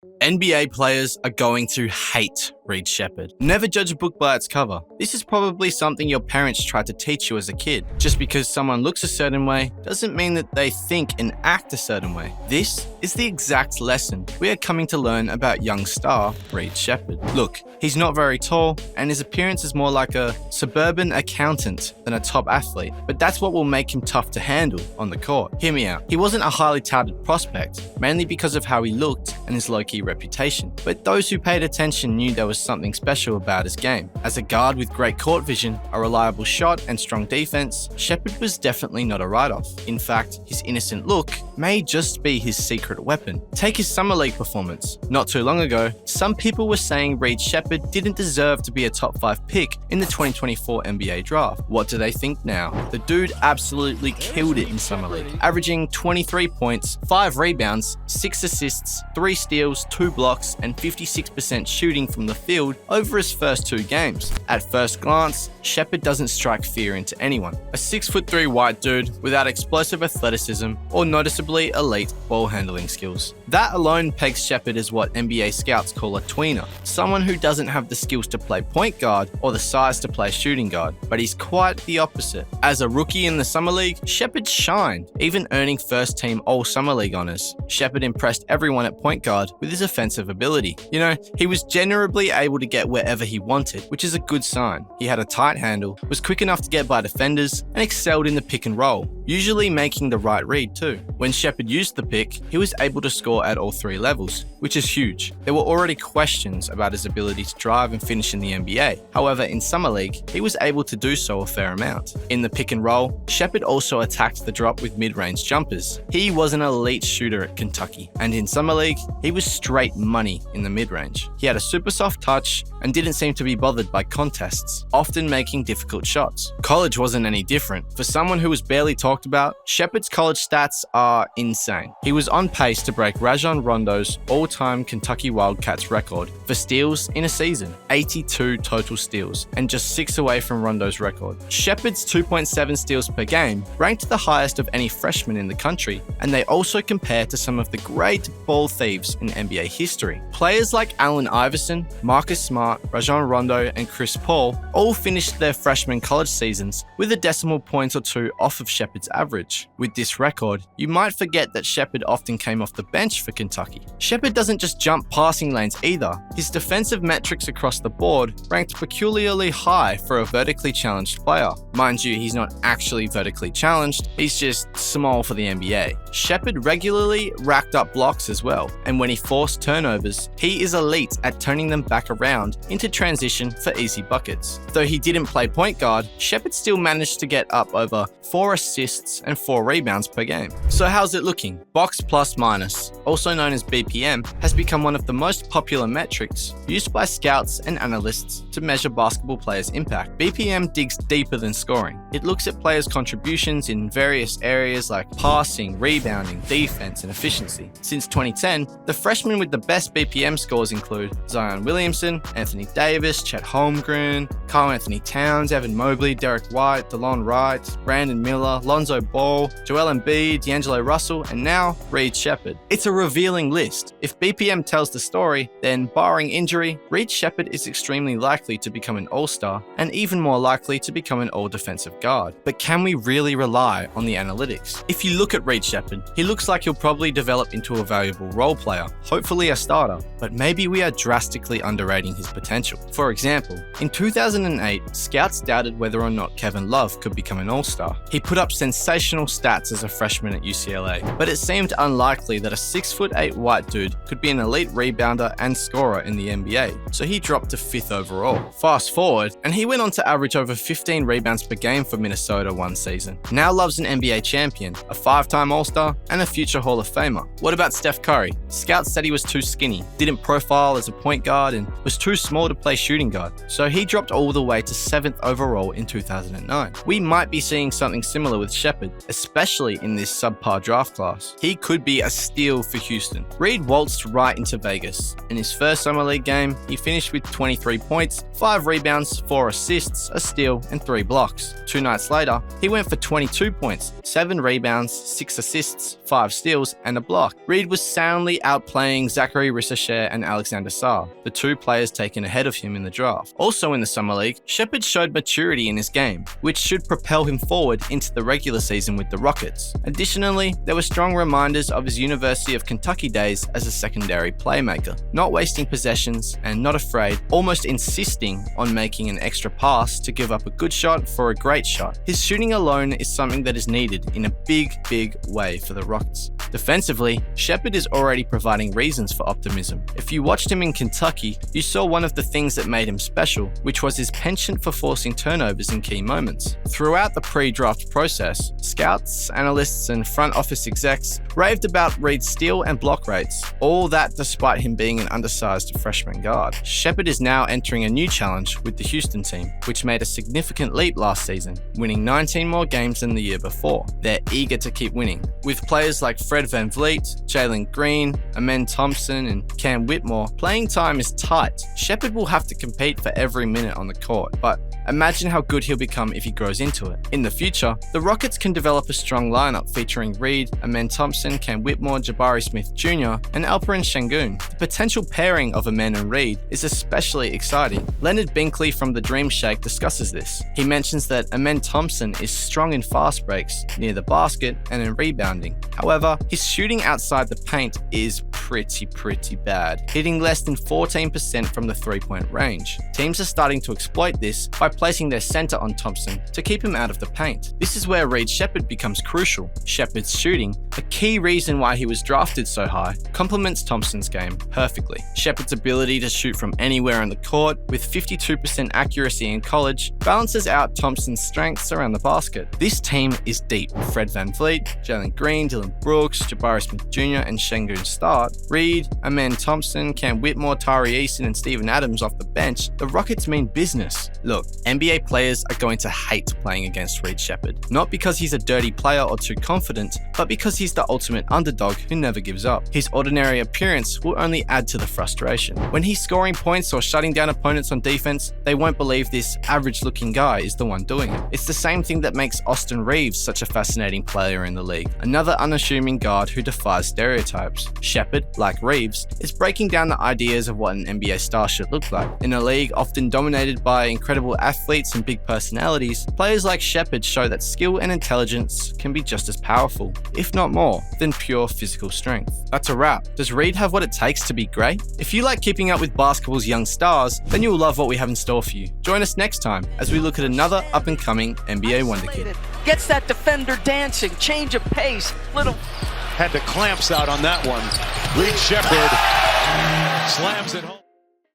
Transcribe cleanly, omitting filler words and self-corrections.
NBA players are going to hate Reed Sheppard. Never judge a book by its cover. This is probably something your parents tried to teach you as a kid. Just because someone looks a certain way doesn't mean that they think and act a certain way. This is the exact lesson we are coming to learn about young star Reed Sheppard. Look, he's not very tall and his appearance is more like a suburban accountant than a top athlete, but that's what will make him tough to handle on the court. Hear me out. He wasn't a highly touted prospect, mainly because of how he looked and his low-key reputation. But those who paid attention knew there was something special about his game. As a guard with great court vision, a reliable shot, and strong defense, Sheppard was definitely not a write-off. In fact, his innocent look may just be his secret weapon. Take his summer league performance. Not too long ago, some people were saying Reed Sheppard didn't deserve to be a top 5 pick in the 2024 NBA draft. What do they think now? The dude absolutely killed it in summer league, averaging 23 points, 5 rebounds, 6 assists, 3 steals, 2 blocks, and 56% shooting from the field over his first 2 games. At first glance, Sheppard doesn't strike fear into anyone. A 6'3" white dude without explosive athleticism or noticeably elite ball handling skills. That alone pegs Sheppard as what NBA scouts call a tweener, someone who doesn't have the skills to play point guard or the size to play shooting guard, but he's quite the opposite. As a rookie in the summer league, Sheppard shined, even earning first team all summer league honors. Sheppard impressed everyone at point guard with his offensive ability. He was generally able to get wherever he wanted, which is a good sign. He had a tight handle, was quick enough to get by defenders, and excelled in the pick and roll, usually making the right read too. When Sheppard used the pick, he was able to score at all 3 levels, which is huge. There were already questions about his ability to drive and finish in the NBA. However, in summer league, he was able to do so a fair amount. In the pick and roll, Sheppard also attacked the drop with mid-range jumpers. He was an elite shooter at Kentucky, and in summer league, he was straight money in the mid-range. He had a super soft touch and didn't seem to be bothered by contests, often making difficult shots. College wasn't any different. For someone who was barely talked about, Sheppard's college stats are insane. He was on pace to break Rajon Rondo's all-time Kentucky Wildcats record for steals in a season, 82 total steals, and just 6 away from Rondo's record. Sheppard's 2.7 steals per game ranked the highest of any freshman in the country, and they also compare to some of the great ball thieves in NBA history. Players like Allen Iverson, Marcus Smart, Rajon Rondo, and Chris Paul all finished their freshman college seasons with a decimal point or 2 off of Sheppard's average. With this record, you might forget that Sheppard often came off the bench for Kentucky. Sheppard doesn't just jump passing lanes either. His defensive metrics across the board ranked peculiarly high for a vertically challenged player. Mind you, he's not actually vertically challenged, he's just small for the NBA. Sheppard regularly racked up blocks as well, and when he forced turnovers, he is elite at turning them back around into transition for easy buckets. Though he didn't play point guard, Sheppard still managed to get up over 4 assists and 4 rebounds per game. So how's it looking? Box plus minus, also known as BPM, has become one of the most popular metrics used by scouts and analysts to measure basketball players' impact. BPM digs deeper than scoring. It looks at players' contributions in various areas like passing, rebounding, defense, and efficiency. Since 2010, the freshmen with the best BPM scores include Zion Williamson, Anthony Davis, Chet Holmgren, Karl Anthony Towns, Evan Mobley, Derek White, DeLon Wright, Brandon Miller, Lonzo Ball, Joel Embiid, D'Angelo Russell, and now Reed Sheppard. It's a revealing list. If BPM tells the story, then barring injury, Reed Sheppard is extremely likely to become an all-star and even more likely to become an all-defensive guard. But can we really rely on the analytics? If you look at Reed Sheppard, he looks like he'll probably develop into a valuable role player, hopefully a starter, but maybe we are drastically underrating his potential. For example, in 2008, scouts doubted whether or not Kevin Love could become an all-star. He put up sensational stats as a freshman at UCLA, but it seemed unlikely that a 6'8" white dude could be an elite rebounder and scorer in the NBA, so he dropped to 5th overall. Fast forward, and he went on to average over 15 rebounds per game for Minnesota one season. Now Love's an NBA champion, a 5-time All-Star, and a future Hall of Famer. What about Steph Curry? Scouts said he was too skinny, didn't profile as a point guard, and was too small to play shooting guard, so he dropped all the way to 7th overall in 2009. We might be seeing something similar with Sheppard, especially in this subpar draft class. He could be a steal for Houston. Reed waltzed right into Vegas. In his first summer league game, he finished with 23 points, 5 rebounds, 4 assists, a steal, and 3 blocks. 2 nights later, he went for 22 points, 7 rebounds, 6 assists, 5 steals, and a block. Reed was soundly outplaying Zachary Rissacher and Alexander Sarr, the 2 players taken ahead of him in the draft. Also in the summer league, Sheppard showed maturity in his game, which should propel him forward into the regular season with the Rockets. Additionally, there were strong reminders of his University of Kentucky days as a secondary playmaker, not wasting possessions and not afraid, almost insisting on making an extra pass to give up a good shot for a great shot. His shooting alone is something that is needed in a big way for the Rockets. Defensively, Sheppard is already providing reasons for optimism. If you watched him in Kentucky, you saw one of the things that made him special, which was his penchant for forcing turnovers in key moments. Throughout the pre-draft process, scouts, analysts, and front office execs raved about Reed's steal and block rates, all that despite him being an undersized freshman guard. Sheppard is now entering a new challenge with the Houston team, which made a significant leap last season, winning 19 more games than the year before. They're eager to keep winning. With players like Fred VanVleet, Jalen Green, Amen Thompson, and Cam Whitmore, playing time is tight. Sheppard will have to compete for every minute on the court, but imagine how good he'll become if he grows into it. In the future, the Rockets can develop a strong lineup featuring Reed, Amen Thompson, Cam Whitmore, Jabari Smith Jr., and Alperen Sengun. The potential pairing of Amen and Reed is especially exciting. Leonard Binkley from the Dream Shake discusses this. He mentions that Amen Thompson is strong in fast breaks, near the basket, and in rebounding. However, his shooting outside the paint is pretty bad, hitting less than 14% from the 3-point range. Teams are starting to exploit this by placing their center on Thompson to keep him out of the paint. This is where Reed Sheppard becomes crucial. Sheppard's shooting, a key reason why he was drafted so high, complements Thompson's game perfectly. Sheppard's ability to shoot from anywhere on the court, with 52% accuracy in college, balances out Thompson's strengths around the basket. This team is deep. Fred VanVleet, Jalen Green, Dylan Brooks, Jabari Smith Jr., and Sengun start. Reed, Amen Thompson, Cam Whitmore, Tari Eason, and Steven Adams off the bench. The Rockets mean business. Look, NBA players are going to hate playing against Reed Sheppard. Not because he's a dirty player or too confident, but because he's the ultimate underdog who never gives up. His ordinary appearance will only add to the frustration. When he's scoring points or shutting down opponents on defense, they won't believe this average-looking guy is the one doing it. It's the same thing that makes Austin Reeves such a fascinating player in the league. Another unassuming guard who defies stereotypes. Sheppard, like Reeves, is breaking down the ideas of what an NBA star should look like. In a league often dominated by incredible athletes and big personalities, players like Sheppard show that skill and intelligence can be just as powerful, if not more, than pure physical strength. That's a wrap. Does Reed have what it takes to be great? If you like keeping up with basketball's young stars, then you'll love what we have in store for you. Join us next time as we look at another up-and-coming NBA wonderkid. Gets that defender dancing, change of pace, little... Had the clamps out on that one. Reed Sheppard slams it home.